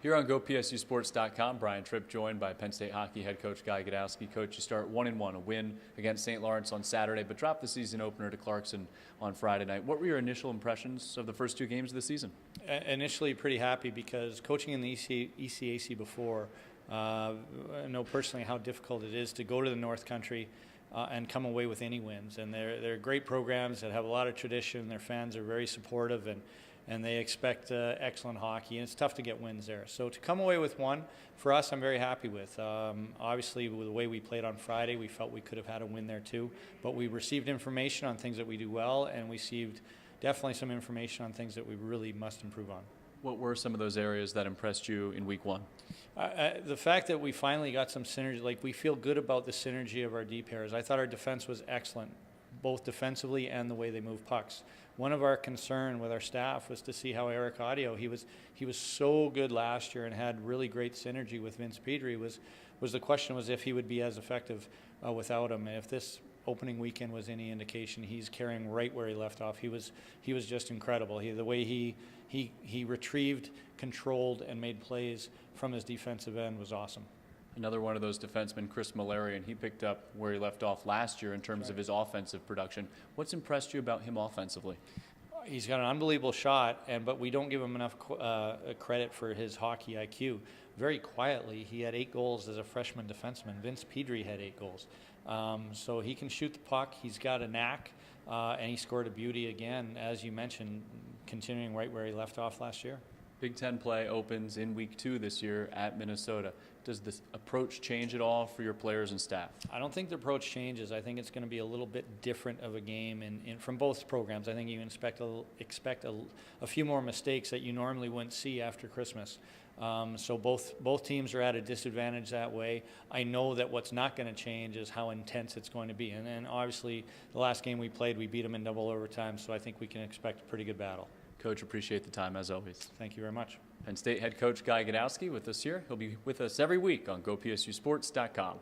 Here on GoPSUSports.com, Brian Tripp joined by Penn State hockey head coach Guy Gadowsky. Coach, you start 1-1, a win against St. Lawrence on Saturday, but dropped the season opener to Clarkson on Friday night. What were your initial impressions of the first two games of the season? Initially pretty happy because coaching in the ECAC before, I know personally how difficult it is to go to the North Country and come away with any wins. And they're great programs that have a lot of tradition. Their fans are very supportive and they expect excellent hockey, and it's tough to get wins there. So to come away with one, for us, I'm very happy with. Obviously, with the way we played on Friday, we felt we could have had a win there too. But we received information on things that we do well, and we received definitely some information on things that we really must improve on. What were some of those areas that impressed you in week one? The fact that we finally got some synergy, like we feel good about the synergy of our D pairs. I thought our defense was excellent, both defensively and the way they move pucks. One of our concern with our staff was to see how Eric Audio, he was so good last year and had really great synergy with Vince Pedri. Was the question was if he would be as effective without him. And if this opening weekend was any indication, he's carrying right where he left off. He was just incredible. The way he retrieved, controlled, and made plays from his defensive end was awesome. Another one of those defensemen, Chris Malarian, he picked up where he left off last year in terms of his offensive production. What's impressed you about him offensively? He's got an unbelievable shot, but we don't give him enough credit for his hockey IQ. Very quietly, he had 8 goals as a freshman defenseman. Vince Pedri had 8 goals. So he can shoot the puck. He's got a knack, and he scored a beauty again, as you mentioned, continuing right where he left off last year. Big Ten play opens in week 2 this year at Minnesota. Does this approach change at all for your players and staff? I don't think the approach changes. I think it's going to be a little bit different of a game from both programs. I think you can expect a few more mistakes that you normally wouldn't see after Christmas. So both teams are at a disadvantage that way. I know that what's not going to change is how intense it's going to be. And then obviously the last game we played, we beat them in double overtime, so I think we can expect a pretty good battle. Coach, appreciate the time as always. Thank you very much. Penn State head coach Guy Gadowsky with us here. He'll be with us every week on GoPSUSports.com.